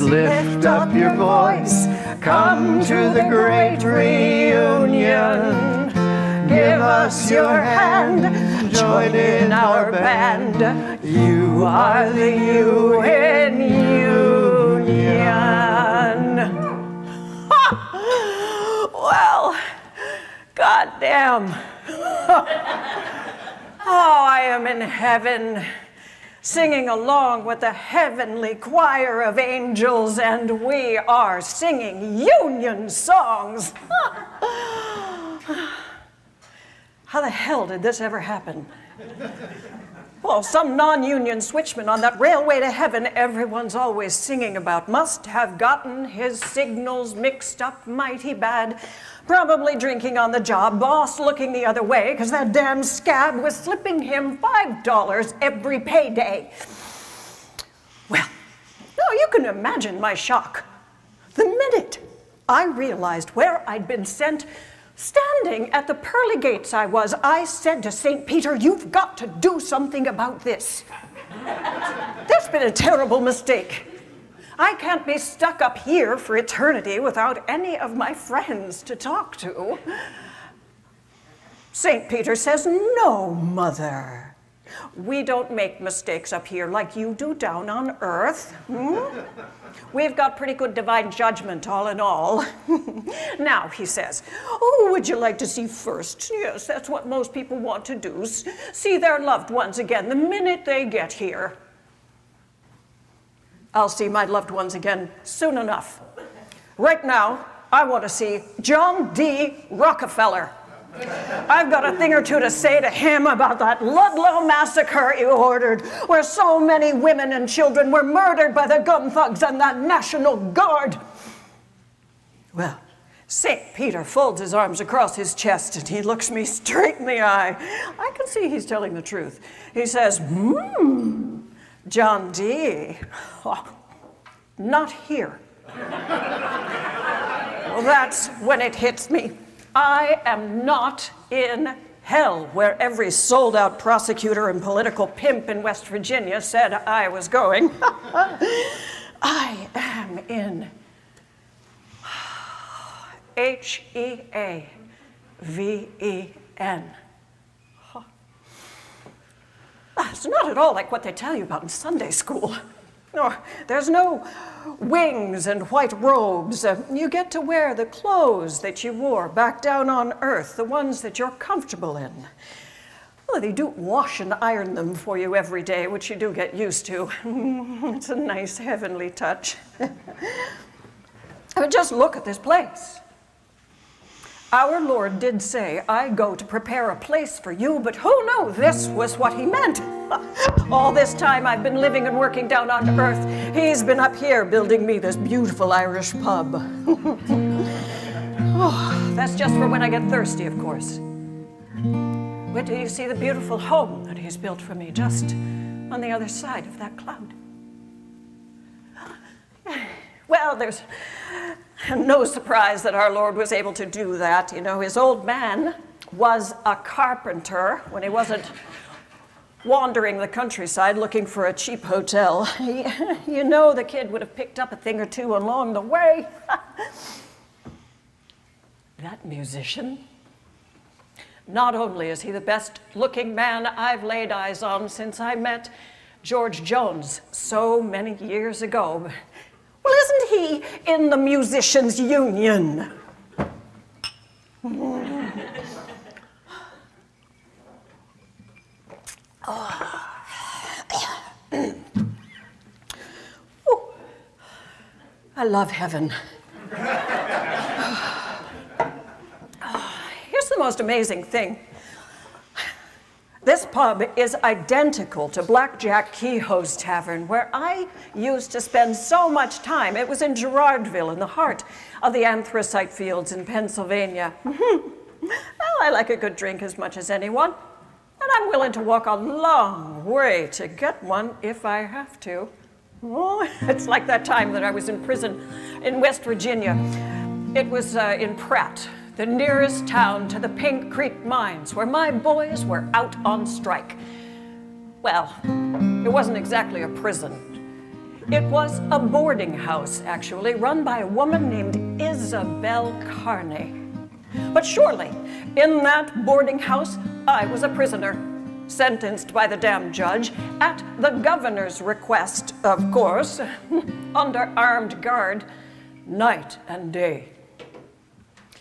lift up your voice. Come to the great reunion. Give us your hand, join in our band. You are the U in union. Well, goddamn. Oh, I am in heaven, singing along with the heavenly choir of angels, and we are singing union songs. How the hell did this ever happen? Well, some non-union switchman on that railway to heaven everyone's always singing about must have gotten his signals mixed up mighty bad. Probably drinking on the job, boss looking the other way because that damn scab was slipping him $5 every payday. Well, no, you can imagine my shock. The minute I realized where I'd been sent, standing at the pearly gates I said to St. Peter, you've got to do something about this. That's been a terrible mistake. I can't be stuck up here for eternity without any of my friends to talk to. St. Peter says, no, mother. We don't make mistakes up here like you do down on earth. We've got pretty good divine judgment, all in all. Now, he says, oh, would you like to see first? Yes, that's what most people want to do. See their loved ones again the minute they get here. I'll see my loved ones again soon enough. Right now, I want to see John D. Rockefeller. I've got a thing or two to say to him about that Ludlow massacre he ordered, where so many women and children were murdered by the gun thugs and that National Guard. Well, St. Peter folds his arms across his chest and he looks me straight in the eye. I can see he's telling the truth. He says, John D. Oh, not here. Well, that's when it hits me. I am not in hell, where every sold-out prosecutor and political pimp in West Virginia said I was going. I am in H-E-A-V-E-N. It's not at all like what they tell you about in Sunday school. No, there's no wings and white robes. You get to wear the clothes that you wore back down on earth, the ones that you're comfortable in. Well, they do wash and iron them for you every day, which you do get used to. It's a nice heavenly touch. I mean, just look at this place. Our Lord did say, I go to prepare a place for you, but who knew this was what he meant? All this time I've been living and working down on earth, he's been up here building me this beautiful Irish pub. Oh, that's just for when I get thirsty, of course. Wait till you see the beautiful home that he's built for me just on the other side of that cloud. Well, there's no surprise that our Lord was able to do that. You know, his old man was a carpenter when he wasn't wandering the countryside looking for a cheap hotel. You know, the kid would have picked up a thing or two along the way. That musician, not only is he the best looking man I've laid eyes on since I met George Jones so many years ago, well, isn't he in the Musicians' Union? I love heaven. Here's the most amazing thing. This pub is identical to Blackjack Kehoe's Tavern, where I used to spend so much time. It was in Girardville, in the heart of the anthracite fields in Pennsylvania. Well, I like a good drink as much as anyone, and I'm willing to walk a long way to get one if I have to. Oh, it's like that time that I was in prison in West Virginia. It was in Pratt, the nearest town to the Pink Creek mines, where my boys were out on strike. Well, it wasn't exactly a prison. It was a boarding house, actually, run by a woman named Isabel Carney. But surely, in that boarding house, I was a prisoner, sentenced by the damn judge, at the governor's request, of course, under armed guard, night and day.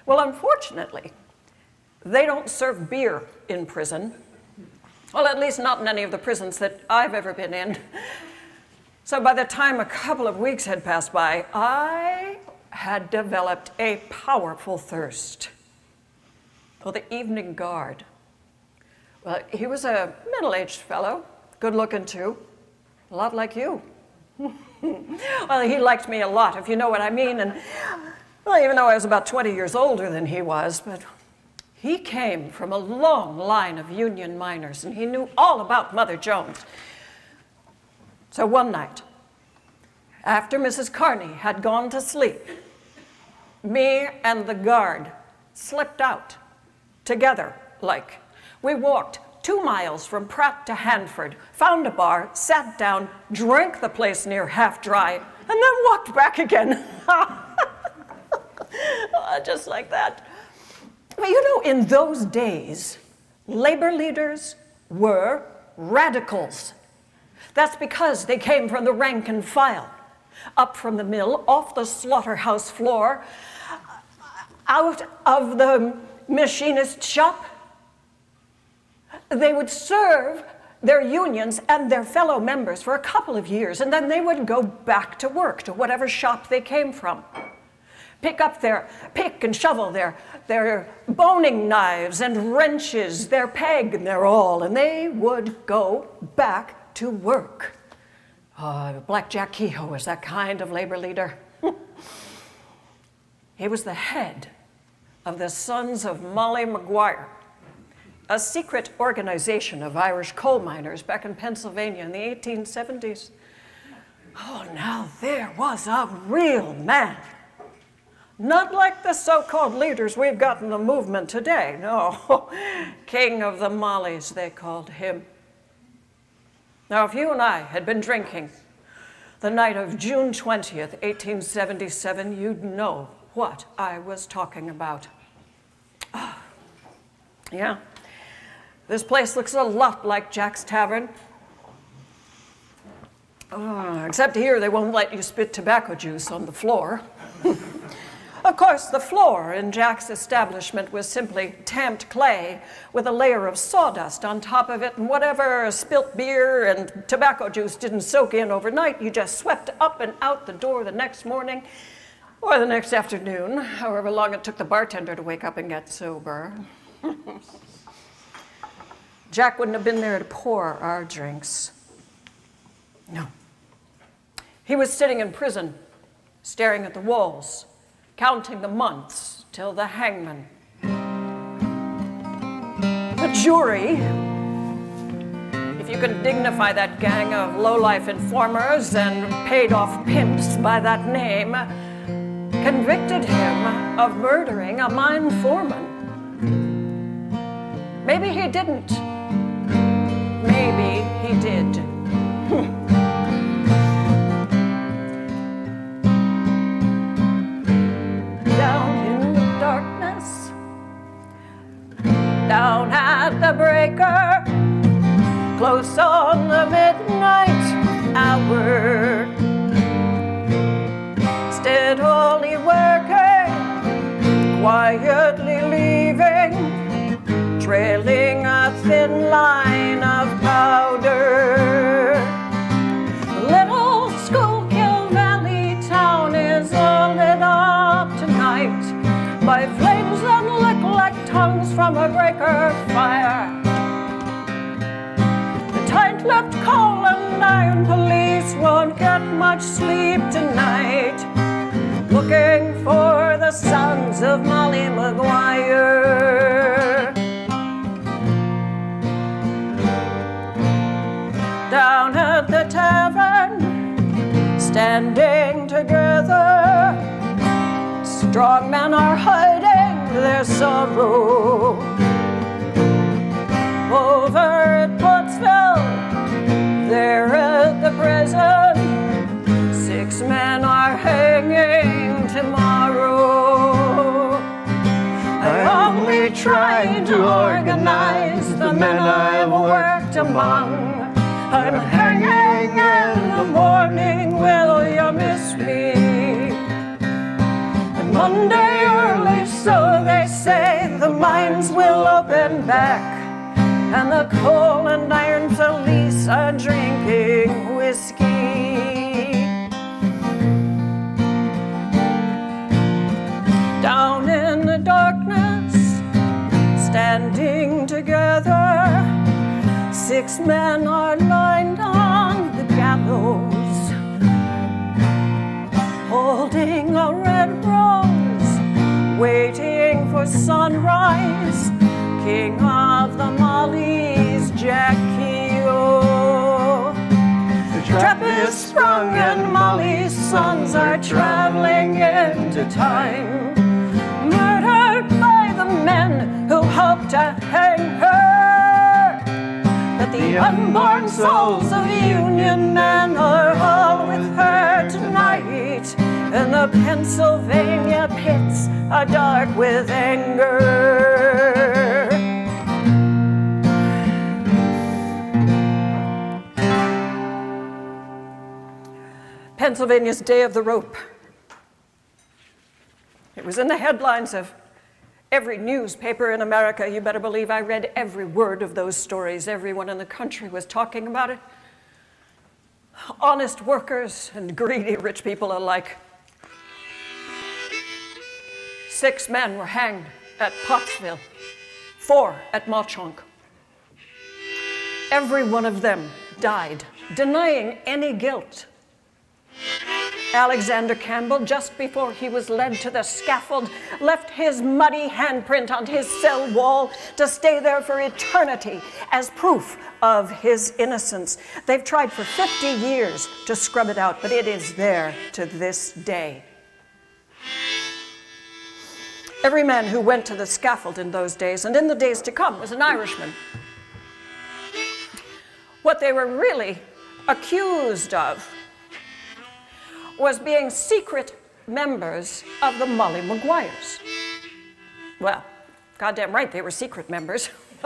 Well, unfortunately, they don't serve beer in prison. Well, at least not in any of the prisons that I've ever been in. So by the time a couple of weeks had passed by, I had developed a powerful thirst for the evening guard. Well, he was a middle-aged fellow, good-looking too, a lot like you. Well, he liked me a lot, if you know what I mean, and well, even though I was about 20 years older than he was, but he came from a long line of union miners, and he knew all about Mother Jones. So one night, after Mrs. Carney had gone to sleep, me and the guard slipped out, together, like. We walked 2 miles from Pratt to Hanford, found a bar, sat down, drank the place near half dry, and then walked back again. Just like that. But you know, in those days, labor leaders were radicals. That's because they came from the rank and file, up from the mill, off the slaughterhouse floor, out of the machinist shop. They would serve their unions and their fellow members for a couple of years, and then they would go back to work, to whatever shop they came from. Pick and shovel their boning knives and wrenches, their peg and their awl, and they would go back to work. Black Jack Kehoe was that kind of labor leader. He was the head of the Sons of Molly Maguire, a secret organization of Irish coal miners back in Pennsylvania in the 1870s. Oh, now there was a real man. Not like the so-called leaders we've got in the movement today, no. King of the Mollies, they called him. Now, if you and I had been drinking the night of June 20th, 1877, you'd know what I was talking about. Oh, yeah. This place looks a lot like Jack's Tavern. Except here they won't let you spit tobacco juice on the floor. Of course, the floor in Jack's establishment was simply tamped clay with a layer of sawdust on top of it, and whatever spilt beer and tobacco juice didn't soak in overnight, you just swept up and out the door the next morning or the next afternoon, however long it took the bartender to wake up and get sober. Jack wouldn't have been there to pour our drinks. No. He was sitting in prison, staring at the walls, counting the months till the hangman. The jury, if you can dignify that gang of lowlife informers and paid-off pimps by that name, convicted him of murdering a mine foreman. Maybe he didn't. Maybe he did. Down in the darkness, down at the breaker, close on the midnight hour, steadily working, quietly leaving, trailing a thin line of powder. Little Schuylkill Valley town is all lit up tonight by flames that look like tongues from a breaker fire. The tight-lipped coal and iron police won't get much sleep tonight, looking for the sons of Molly Maguire. Down at the tavern, standing together, strong men are hiding their sorrow. Over at Pottsville, there at the prison, men are hanging tomorrow. I only tried to organize the men I've worked among. I'm hanging in the morning, will you miss me? And Monday early, so they say, the mines will open back, and the coal and iron police are drinking whiskey. Down in the darkness, standing together, 6 men are lined on the gallows, holding a red rose, waiting for sunrise. King of the Mollies, Jack Keogh. The trap is sprung and Molly's sons are traveling into time, murdered by the men who hope to hang her. But the unborn souls of Union men are all with her tonight, and the Pennsylvania pits are dark with anger. Pennsylvania's Day of the Rope. It was in the headlines of every newspaper in America. You better believe I read every word of those stories. Everyone in the country was talking about it. Honest workers and greedy rich people alike. 6 men were hanged at Pottsville, 4 at Mauchonk. Every one of them died, denying any guilt. Alexander Campbell, just before he was led to the scaffold, left his muddy handprint on his cell wall to stay there for eternity as proof of his innocence. They've tried for 50 years to scrub it out, but it is there to this day. Every man who went to the scaffold in those days, and in the days to come, was an Irishman. What they were really accused of was being secret members of the Molly Maguires. Well, goddamn right they were secret members.